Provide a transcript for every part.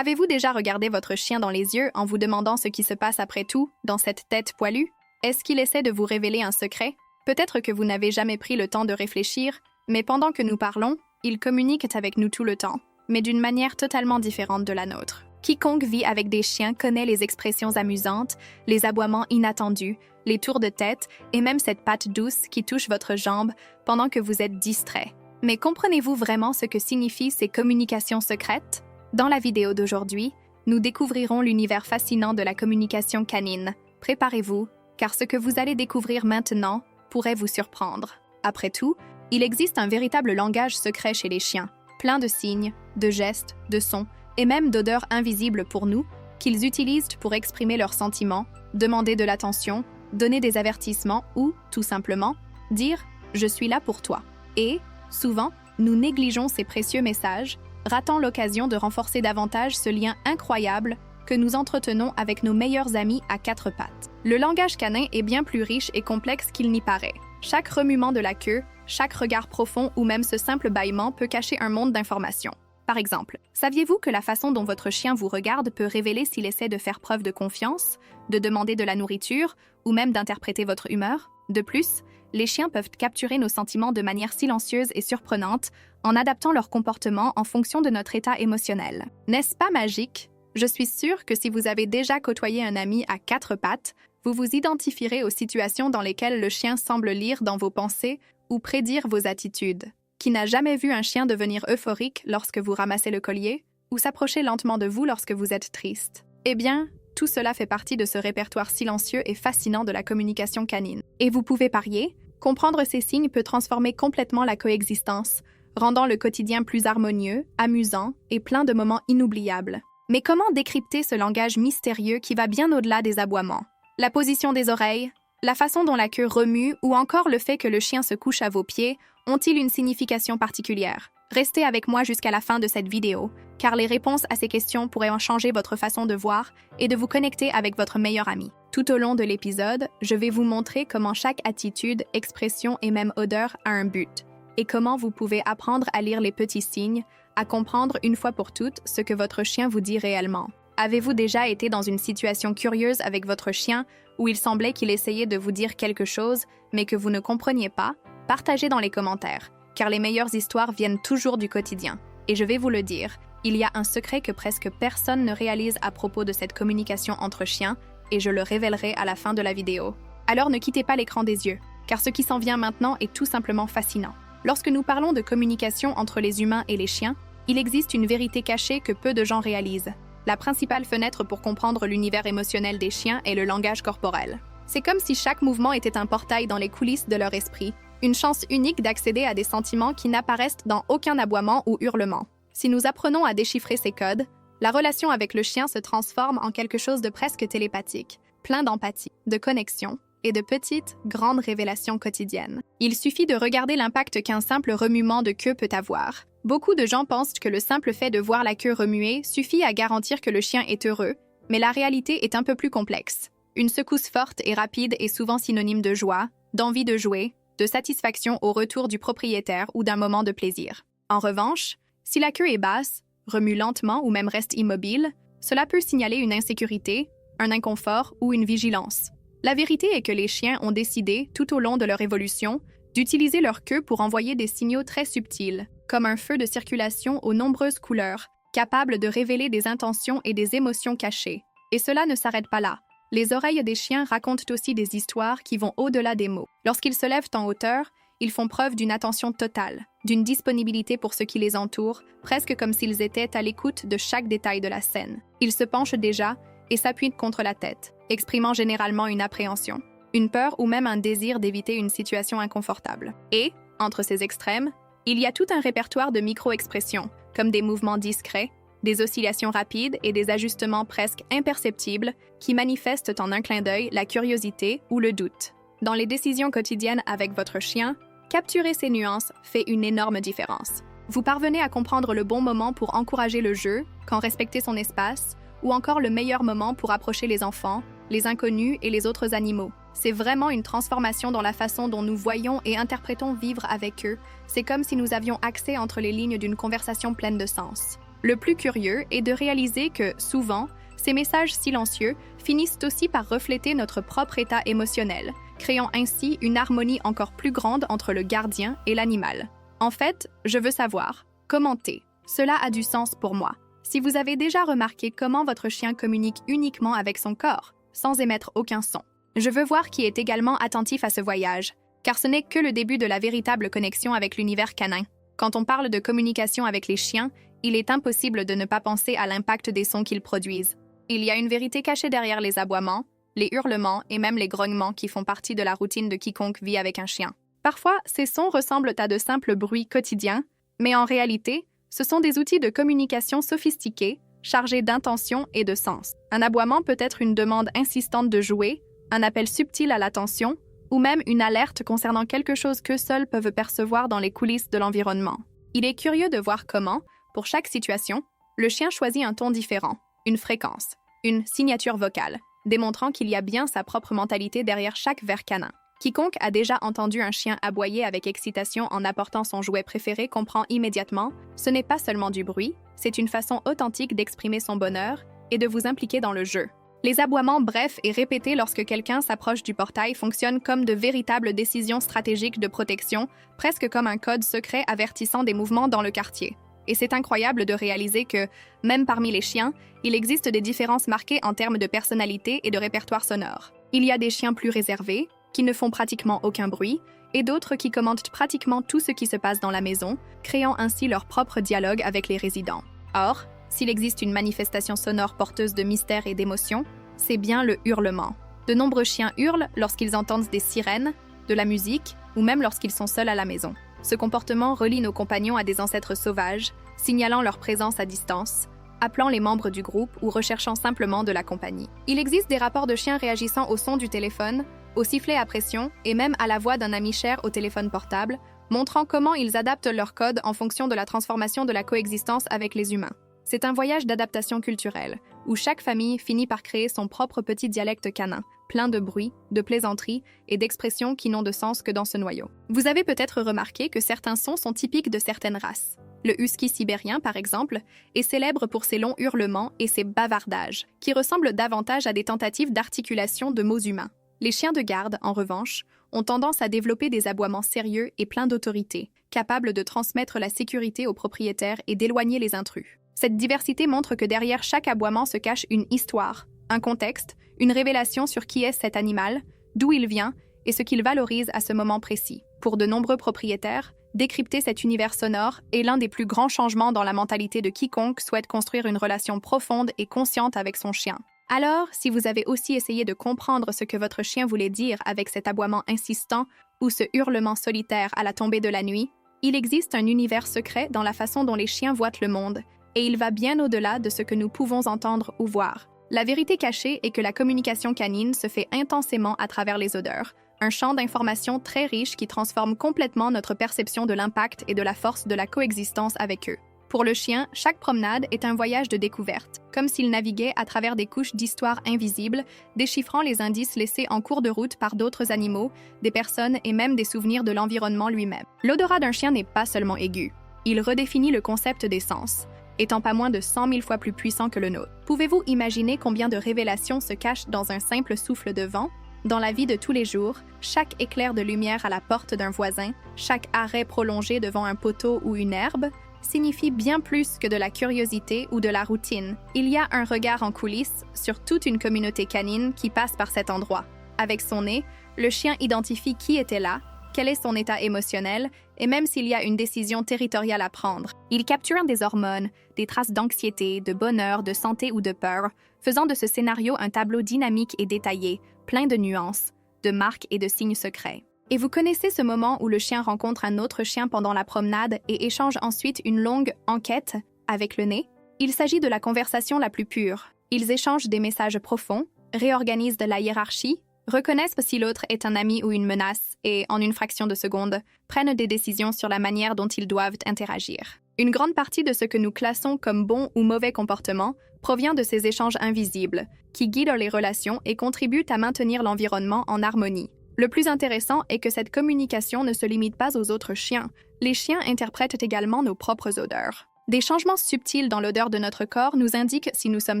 Avez-vous déjà regardé votre chien dans les yeux en vous demandant ce qui se passe après tout, dans cette tête poilue? Est-ce qu'il essaie de vous révéler un secret? Peut-être que vous n'avez jamais pris le temps de réfléchir, mais pendant que nous parlons, il communique avec nous tout le temps, mais d'une manière totalement différente de la nôtre. Quiconque vit avec des chiens connaît les expressions amusantes, les aboiements inattendus, les tours de tête et même cette patte douce qui touche votre jambe pendant que vous êtes distrait. Mais comprenez-vous vraiment ce que signifient ces communications secrètes? Dans la vidéo d'aujourd'hui, nous découvrirons l'univers fascinant de la communication canine. Préparez-vous, car ce que vous allez découvrir maintenant pourrait vous surprendre. Après tout, il existe un véritable langage secret chez les chiens, plein de signes, de gestes, de sons et même d'odeurs invisibles pour nous, qu'ils utilisent pour exprimer leurs sentiments, demander de l'attention, donner des avertissements ou, tout simplement, dire « je suis là pour toi ». Et, souvent, nous négligeons ces précieux messages, ratant l'occasion de renforcer davantage ce lien incroyable que nous entretenons avec nos meilleurs amis à quatre pattes. Le langage canin est bien plus riche et complexe qu'il n'y paraît. Chaque remuement de la queue, chaque regard profond ou même ce simple bâillement peut cacher un monde d'informations. Par exemple, saviez-vous que la façon dont votre chien vous regarde peut révéler s'il essaie de faire preuve de confiance, de demander de la nourriture ou même d'interpréter votre humeur? De plus, les chiens peuvent capturer nos sentiments de manière silencieuse et surprenante en adaptant leur comportement en fonction de notre état émotionnel. N'est-ce pas magique? Je suis sûre que si vous avez déjà côtoyé un ami à quatre pattes, vous vous identifierez aux situations dans lesquelles le chien semble lire dans vos pensées ou prédire vos attitudes. Qui n'a jamais vu un chien devenir euphorique lorsque vous ramassez le collier ou s'approcher lentement de vous lorsque vous êtes triste? Eh bien, tout cela fait partie de ce répertoire silencieux et fascinant de la communication canine. Et vous pouvez parier, comprendre ces signes peut transformer complètement la coexistence, rendant le quotidien plus harmonieux, amusant et plein de moments inoubliables. Mais comment décrypter ce langage mystérieux qui va bien au-delà des aboiements? La position des oreilles, la façon dont la queue remue ou encore le fait que le chien se couche à vos pieds ont-ils une signification particulière? Restez avec moi jusqu'à la fin de cette vidéo, car les réponses à ces questions pourraient en changer votre façon de voir et de vous connecter avec votre meilleur ami. Tout au long de l'épisode, je vais vous montrer comment chaque attitude, expression et même odeur a un but, et comment vous pouvez apprendre à lire les petits signes, à comprendre une fois pour toutes ce que votre chien vous dit réellement. Avez-vous déjà été dans une situation curieuse avec votre chien où il semblait qu'il essayait de vous dire quelque chose, mais que vous ne compreniez pas? Partagez dans les commentaires, car les meilleures histoires viennent toujours du quotidien. Et je vais vous le dire, il y a un secret que presque personne ne réalise à propos de cette communication entre chiens, et je le révélerai à la fin de la vidéo. Alors ne quittez pas l'écran des yeux, car ce qui s'en vient maintenant est tout simplement fascinant. Lorsque nous parlons de communication entre les humains et les chiens, il existe une vérité cachée que peu de gens réalisent. La principale fenêtre pour comprendre l'univers émotionnel des chiens est le langage corporel. C'est comme si chaque mouvement était un portail dans les coulisses de leur esprit, une chance unique d'accéder à des sentiments qui n'apparaissent dans aucun aboiement ou hurlement. Si nous apprenons à déchiffrer ces codes, la relation avec le chien se transforme en quelque chose de presque télépathique, plein d'empathie, de connexion et de petites, grandes révélations quotidiennes. Il suffit de regarder l'impact qu'un simple remuement de queue peut avoir. Beaucoup de gens pensent que le simple fait de voir la queue remuer suffit à garantir que le chien est heureux, mais la réalité est un peu plus complexe. Une secousse forte et rapide est souvent synonyme de joie, d'envie de jouer, de satisfaction au retour du propriétaire ou d'un moment de plaisir. En revanche, si la queue est basse, remue lentement ou même reste immobile, cela peut signaler une insécurité, un inconfort ou une vigilance. La vérité est que les chiens ont décidé, tout au long de leur évolution, d'utiliser leur queue pour envoyer des signaux très subtils, comme un feu de circulation aux nombreuses couleurs, capable de révéler des intentions et des émotions cachées. Et cela ne s'arrête pas là. Les oreilles des chiens racontent aussi des histoires qui vont au-delà des mots. Lorsqu'ils se lèvent en hauteur, ils font preuve d'une attention totale, d'une disponibilité pour ce qui les entoure, presque comme s'ils étaient à l'écoute de chaque détail de la scène. Ils se penchent déjà et s'appuient contre la tête, exprimant généralement une appréhension, une peur ou même un désir d'éviter une situation inconfortable. Et, entre ces extrêmes, il y a tout un répertoire de micro-expressions, comme des mouvements discrets, des oscillations rapides et des ajustements presque imperceptibles qui manifestent en un clin d'œil la curiosité ou le doute. Dans les décisions quotidiennes avec votre chien, capturer ces nuances fait une énorme différence. Vous parvenez à comprendre le bon moment pour encourager le jeu, quand respecter son espace, ou encore le meilleur moment pour approcher les enfants, les inconnus et les autres animaux. C'est vraiment une transformation dans la façon dont nous voyons et interprétons vivre avec eux. C'est comme si nous avions accès entre les lignes d'une conversation pleine de sens. Le plus curieux est de réaliser que, souvent, ces messages silencieux finissent aussi par refléter notre propre état émotionnel, créant ainsi une harmonie encore plus grande entre le gardien et l'animal. En fait, je veux savoir, commentez. Cela a du sens pour moi. Si vous avez déjà remarqué comment votre chien communique uniquement avec son corps, sans émettre aucun son. Je veux voir qui est également attentif à ce voyage, car ce n'est que le début de la véritable connexion avec l'univers canin. Quand on parle de communication avec les chiens, il est impossible de ne pas penser à l'impact des sons qu'ils produisent. Il y a une vérité cachée derrière les aboiements, les hurlements et même les grognements qui font partie de la routine de quiconque vit avec un chien. Parfois, ces sons ressemblent à de simples bruits quotidiens, mais en réalité, ce sont des outils de communication sophistiqués, chargés d'intention et de sens. Un aboiement peut être une demande insistante de jouer, un appel subtil à l'attention, ou même une alerte concernant quelque chose qu'eux seuls peuvent percevoir dans les coulisses de l'environnement. Il est curieux de voir comment, pour chaque situation, le chien choisit un ton différent, une fréquence, une signature vocale, démontrant qu'il y a bien sa propre mentalité derrière chaque ver canin. Quiconque a déjà entendu un chien aboyer avec excitation en apportant son jouet préféré comprend immédiatement, ce n'est pas seulement du bruit, c'est une façon authentique d'exprimer son bonheur et de vous impliquer dans le jeu. Les aboiements brefs et répétés lorsque quelqu'un s'approche du portail fonctionnent comme de véritables décisions stratégiques de protection, presque comme un code secret avertissant des mouvements dans le quartier. Et c'est incroyable de réaliser que, même parmi les chiens, il existe des différences marquées en termes de personnalité et de répertoire sonore. Il y a des chiens plus réservés, qui ne font pratiquement aucun bruit, et d'autres qui commentent pratiquement tout ce qui se passe dans la maison, créant ainsi leur propre dialogue avec les résidents. Or, s'il existe une manifestation sonore porteuse de mystère et d'émotion, c'est bien le hurlement. De nombreux chiens hurlent lorsqu'ils entendent des sirènes, de la musique, ou même lorsqu'ils sont seuls à la maison. Ce comportement relie nos compagnons à des ancêtres sauvages, signalant leur présence à distance, appelant les membres du groupe ou recherchant simplement de la compagnie. Il existe des rapports de chiens réagissant au son du téléphone, au sifflet à pression et même à la voix d'un ami cher au téléphone portable, montrant comment ils adaptent leur code en fonction de la transformation de la coexistence avec les humains. C'est un voyage d'adaptation culturelle, où chaque famille finit par créer son propre petit dialecte canin, plein de bruit, de plaisanteries et d'expressions qui n'ont de sens que dans ce noyau. Vous avez peut-être remarqué que certains sons sont typiques de certaines races. Le husky sibérien, par exemple, est célèbre pour ses longs hurlements et ses bavardages, qui ressemblent davantage à des tentatives d'articulation de mots humains. Les chiens de garde, en revanche, ont tendance à développer des aboiements sérieux et pleins d'autorité, capables de transmettre la sécurité aux propriétaires et d'éloigner les intrus. Cette diversité montre que derrière chaque aboiement se cache une histoire, un contexte, une révélation sur qui est cet animal, d'où il vient et ce qu'il valorise à ce moment précis. Pour de nombreux propriétaires, décrypter cet univers sonore est l'un des plus grands changements dans la mentalité de quiconque souhaite construire une relation profonde et consciente avec son chien. Alors, si vous avez aussi essayé de comprendre ce que votre chien voulait dire avec cet aboiement insistant ou ce hurlement solitaire à la tombée de la nuit, il existe un univers secret dans la façon dont les chiens voient le monde, et il va bien au-delà de ce que nous pouvons entendre ou voir. La vérité cachée est que la communication canine se fait intensément à travers les odeurs, un champ d'informations très riche qui transforme complètement notre perception de l'impact et de la force de la coexistence avec eux. Pour le chien, chaque promenade est un voyage de découverte, comme s'il naviguait à travers des couches d'histoire invisibles, déchiffrant les indices laissés en cours de route par d'autres animaux, des personnes et même des souvenirs de l'environnement lui-même. L'odorat d'un chien n'est pas seulement aigu, il redéfinit le concept des sens, étant pas moins de 100 000 fois plus puissant que le nôtre. Pouvez-vous imaginer combien de révélations se cachent dans un simple souffle de vent? Dans la vie de tous les jours, chaque éclair de lumière à la porte d'un voisin, chaque arrêt prolongé devant un poteau ou une herbe, signifie bien plus que de la curiosité ou de la routine. Il y a un regard en coulisses sur toute une communauté canine qui passe par cet endroit. Avec son nez, le chien identifie qui était là, quel est son état émotionnel, et même s'il y a une décision territoriale à prendre. Il capture des hormones, des traces d'anxiété, de bonheur, de santé ou de peur, faisant de ce scénario un tableau dynamique et détaillé, plein de nuances, de marques et de signes secrets. Et vous connaissez ce moment où le chien rencontre un autre chien pendant la promenade et échange ensuite une longue enquête avec le nez? Il s'agit de la conversation la plus pure. Ils échangent des messages profonds, réorganisent de la hiérarchie, reconnaissent si l'autre est un ami ou une menace et, en une fraction de seconde, prennent des décisions sur la manière dont ils doivent interagir. Une grande partie de ce que nous classons comme bon ou mauvais comportement provient de ces échanges invisibles, qui guident les relations et contribuent à maintenir l'environnement en harmonie. Le plus intéressant est que cette communication ne se limite pas aux autres chiens. Les chiens interprètent également nos propres odeurs. Des changements subtils dans l'odeur de notre corps nous indiquent si nous sommes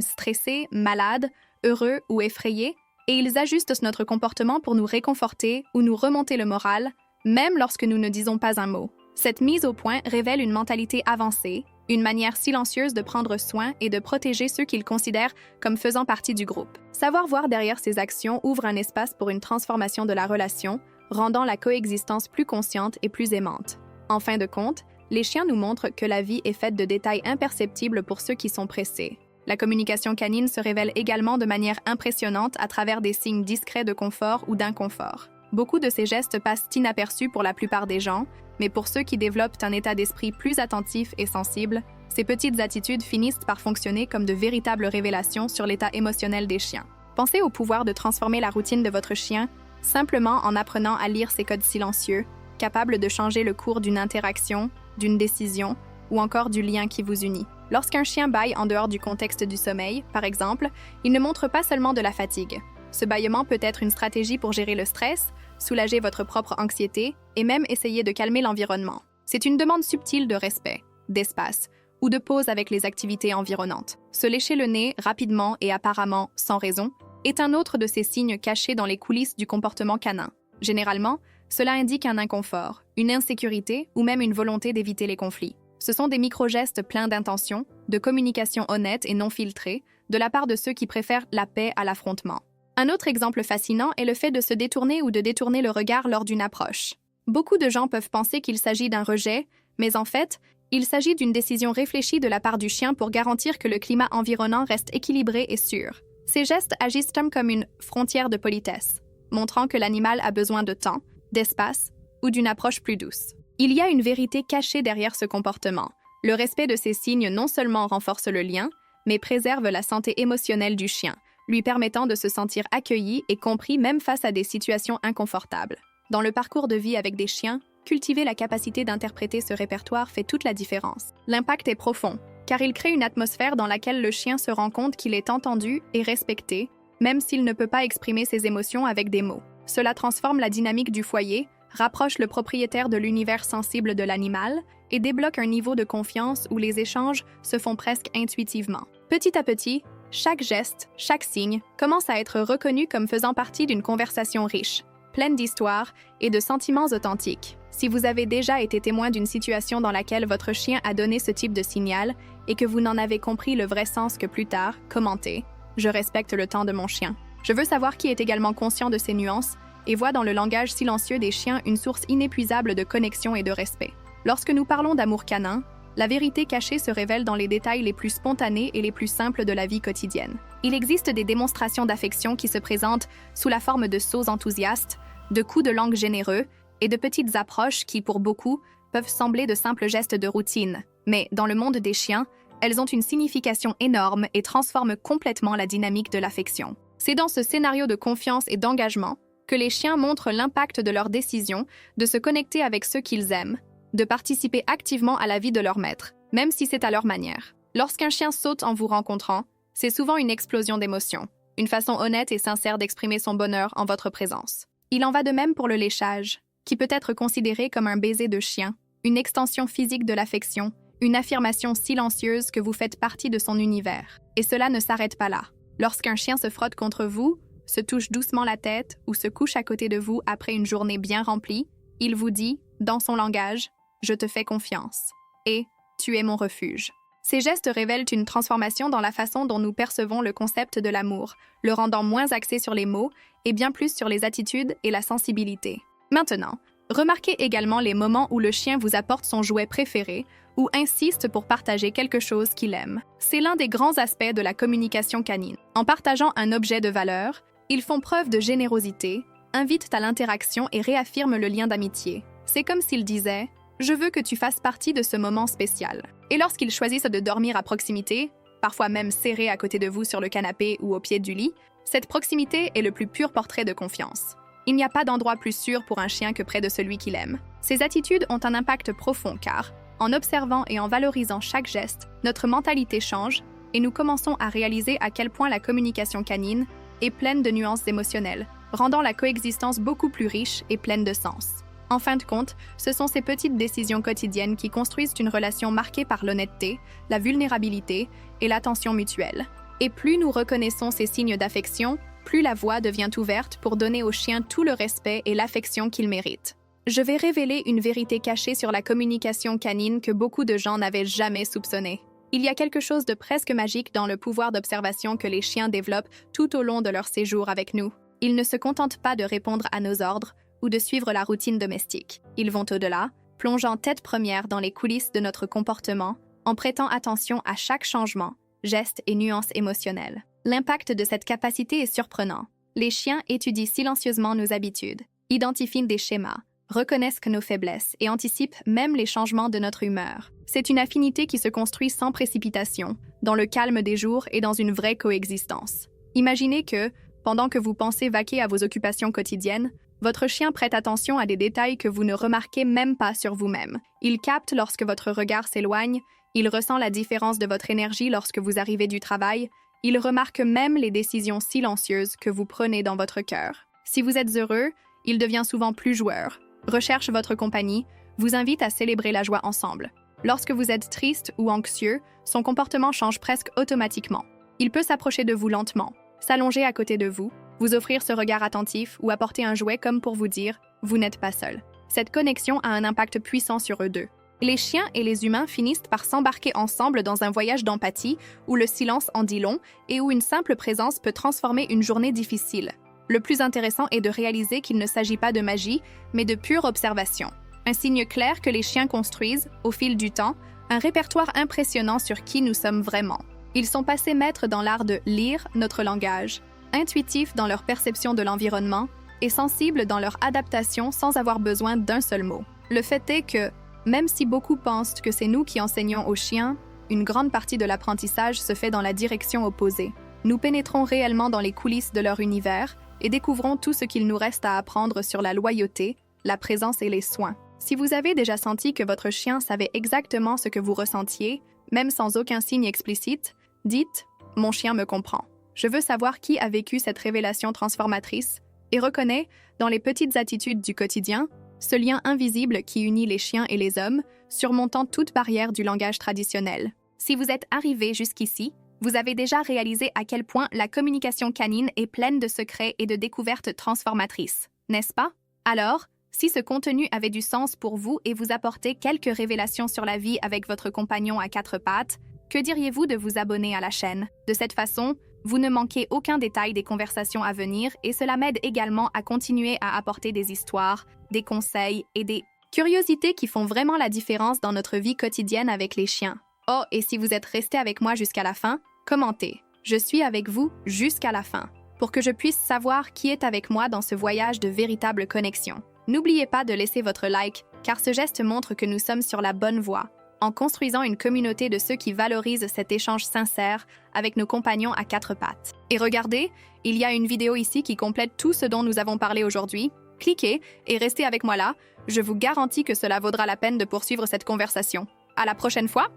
stressés, malades, heureux ou effrayés, et ils ajustent notre comportement pour nous réconforter ou nous remonter le moral, même lorsque nous ne disons pas un mot. Cette mise au point révèle une mentalité avancée, une manière silencieuse de prendre soin et de protéger ceux qu'ils considèrent comme faisant partie du groupe. Savoir voir derrière ces actions ouvre un espace pour une transformation de la relation, rendant la coexistence plus consciente et plus aimante. En fin de compte, les chiens nous montrent que la vie est faite de détails imperceptibles pour ceux qui sont pressés. La communication canine se révèle également de manière impressionnante à travers des signes discrets de confort ou d'inconfort. Beaucoup de ces gestes passent inaperçus pour la plupart des gens, mais pour ceux qui développent un état d'esprit plus attentif et sensible, ces petites attitudes finissent par fonctionner comme de véritables révélations sur l'état émotionnel des chiens. Pensez au pouvoir de transformer la routine de votre chien simplement en apprenant à lire ces codes silencieux, capables de changer le cours d'une interaction, d'une décision ou encore du lien qui vous unit. Lorsqu'un chien bâille en dehors du contexte du sommeil, par exemple, il ne montre pas seulement de la fatigue. Ce bâillement peut être une stratégie pour gérer le stress, soulager votre propre anxiété et même essayer de calmer l'environnement. C'est une demande subtile de respect, d'espace ou de pause avec les activités environnantes. Se lécher le nez rapidement et apparemment sans raison est un autre de ces signes cachés dans les coulisses du comportement canin. Généralement, cela indique un inconfort, une insécurité ou même une volonté d'éviter les conflits. Ce sont des micro-gestes pleins d'intention, de communication honnête et non filtrée, de la part de ceux qui préfèrent la paix à l'affrontement. Un autre exemple fascinant est le fait de se détourner ou de détourner le regard lors d'une approche. Beaucoup de gens peuvent penser qu'il s'agit d'un rejet, mais en fait, il s'agit d'une décision réfléchie de la part du chien pour garantir que le climat environnant reste équilibré et sûr. Ces gestes agissent comme une frontière de politesse, montrant que l'animal a besoin de temps, d'espace ou d'une approche plus douce. Il y a une vérité cachée derrière ce comportement. Le respect de ces signes non seulement renforce le lien, mais préserve la santé émotionnelle du chien, lui permettant de se sentir accueilli et compris même face à des situations inconfortables. Dans le parcours de vie avec des chiens, cultiver la capacité d'interpréter ce répertoire fait toute la différence. L'impact est profond, car il crée une atmosphère dans laquelle le chien se rend compte qu'il est entendu et respecté, même s'il ne peut pas exprimer ses émotions avec des mots. Cela transforme la dynamique du foyer, rapproche le propriétaire de l'univers sensible de l'animal et débloque un niveau de confiance où les échanges se font presque intuitivement. Petit à petit, chaque geste, chaque signe commence à être reconnu comme faisant partie d'une conversation riche, pleine d'histoires et de sentiments authentiques. Si vous avez déjà été témoin d'une situation dans laquelle votre chien a donné ce type de signal et que vous n'en avez compris le vrai sens que plus tard, commentez « Je respecte le temps de mon chien ». Je veux savoir qui est également conscient de ces nuances et voit dans le langage silencieux des chiens une source inépuisable de connexion et de respect. Lorsque nous parlons d'amour canin, la vérité cachée se révèle dans les détails les plus spontanés et les plus simples de la vie quotidienne. Il existe des démonstrations d'affection qui se présentent sous la forme de sauts enthousiastes, de coups de langue généreux et de petites approches qui, pour beaucoup, peuvent sembler de simples gestes de routine. Mais dans le monde des chiens, elles ont une signification énorme et transforment complètement la dynamique de l'affection. C'est dans ce scénario de confiance et d'engagement que les chiens montrent l'impact de leur décision de se connecter avec ceux qu'ils aiment, de participer activement à la vie de leur maître, même si c'est à leur manière. Lorsqu'un chien saute en vous rencontrant, c'est souvent une explosion d'émotions, une façon honnête et sincère d'exprimer son bonheur en votre présence. Il en va de même pour le léchage, qui peut être considéré comme un baiser de chien, une extension physique de l'affection, une affirmation silencieuse que vous faites partie de son univers. Et cela ne s'arrête pas là. Lorsqu'un chien se frotte contre vous, se touche doucement la tête ou se couche à côté de vous après une journée bien remplie, il vous dit, dans son langage, « Je te fais confiance » et « Tu es mon refuge ». Ces gestes révèlent une transformation dans la façon dont nous percevons le concept de l'amour, le rendant moins axé sur les mots et bien plus sur les attitudes et la sensibilité. Maintenant, remarquez également les moments où le chien vous apporte son jouet préféré ou insiste pour partager quelque chose qu'il aime. C'est l'un des grands aspects de la communication canine. En partageant un objet de valeur, ils font preuve de générosité, invitent à l'interaction et réaffirment le lien d'amitié. C'est comme s'ils disaient « Je veux que tu fasses partie de ce moment spécial ». Et lorsqu'ils choisissent de dormir à proximité, parfois même serrés à côté de vous sur le canapé ou au pied du lit, cette proximité est le plus pur portrait de confiance. Il n'y a pas d'endroit plus sûr pour un chien que près de celui qu'il aime. Ces attitudes ont un impact profond car, en observant et en valorisant chaque geste, notre mentalité change et nous commençons à réaliser à quel point la communication canine est pleine de nuances émotionnelles, rendant la coexistence beaucoup plus riche et pleine de sens. En fin de compte, ce sont ces petites décisions quotidiennes qui construisent une relation marquée par l'honnêteté, la vulnérabilité et l'attention mutuelle. Et plus nous reconnaissons ces signes d'affection, plus la voie devient ouverte pour donner au chien tout le respect et l'affection qu'il mérite. Je vais révéler une vérité cachée sur la communication canine que beaucoup de gens n'avaient jamais soupçonnée. Il y a quelque chose de presque magique dans le pouvoir d'observation que les chiens développent tout au long de leur séjour avec nous. Ils ne se contentent pas de répondre à nos ordres ou de suivre la routine domestique. Ils vont au-delà, plongeant tête première dans les coulisses de notre comportement, en prêtant attention à chaque changement, geste et nuance émotionnelle. L'impact de cette capacité est surprenant. Les chiens étudient silencieusement nos habitudes, identifient des schémas, reconnaissent nos faiblesses et anticipent même les changements de notre humeur. C'est une affinité qui se construit sans précipitation, dans le calme des jours et dans une vraie coexistence. Imaginez que, pendant que vous pensez vaquer à vos occupations quotidiennes, votre chien prête attention à des détails que vous ne remarquez même pas sur vous-même. Il capte lorsque votre regard s'éloigne, il ressent la différence de votre énergie lorsque vous arrivez du travail, il remarque même les décisions silencieuses que vous prenez dans votre cœur. Si vous êtes heureux, il devient souvent plus joueur, recherche votre compagnie, vous invite à célébrer la joie ensemble. Lorsque vous êtes triste ou anxieux, son comportement change presque automatiquement. Il peut s'approcher de vous lentement, s'allonger à côté de vous, vous offrir ce regard attentif ou apporter un jouet comme pour vous dire « vous n'êtes pas seul ». Cette connexion a un impact puissant sur eux deux. Les chiens et les humains finissent par s'embarquer ensemble dans un voyage d'empathie où le silence en dit long et où une simple présence peut transformer une journée difficile. Le plus intéressant est de réaliser qu'il ne s'agit pas de magie, mais de pure observation. Un signe clair que les chiens construisent, au fil du temps, un répertoire impressionnant sur qui nous sommes vraiment. Ils sont passés maîtres dans l'art de lire notre langage, intuitifs dans leur perception de l'environnement et sensibles dans leur adaptation sans avoir besoin d'un seul mot. Le fait est que, même si beaucoup pensent que c'est nous qui enseignons aux chiens, une grande partie de l'apprentissage se fait dans la direction opposée. Nous pénétrons réellement dans les coulisses de leur univers et découvrons tout ce qu'il nous reste à apprendre sur la loyauté, la présence et les soins. Si vous avez déjà senti que votre chien savait exactement ce que vous ressentiez, même sans aucun signe explicite, dites « Mon chien me comprend ». Je veux savoir qui a vécu cette révélation transformatrice et reconnaît, dans les petites attitudes du quotidien, ce lien invisible qui unit les chiens et les hommes, surmontant toute barrière du langage traditionnel. Si vous êtes arrivé jusqu'ici, vous avez déjà réalisé à quel point la communication canine est pleine de secrets et de découvertes transformatrices, n'est-ce pas? Alors, si ce contenu avait du sens pour vous et vous apportait quelques révélations sur la vie avec votre compagnon à quatre pattes, que diriez-vous de vous abonner à la chaîne? De cette façon, vous ne manquez aucun détail des conversations à venir et cela m'aide également à continuer à apporter des histoires, des conseils et des curiosités qui font vraiment la différence dans notre vie quotidienne avec les chiens. Oh, et si vous êtes resté avec moi jusqu'à la fin, commentez. Je suis avec vous jusqu'à la fin, pour que je puisse savoir qui est avec moi dans ce voyage de véritable connexion. N'oubliez pas de laisser votre like, car ce geste montre que nous sommes sur la bonne voie, en construisant une communauté de ceux qui valorisent cet échange sincère avec nos compagnons à quatre pattes. Et regardez, il y a une vidéo ici qui complète tout ce dont nous avons parlé aujourd'hui. Cliquez et restez avec moi là, je vous garantis que cela vaudra la peine de poursuivre cette conversation. À la prochaine fois!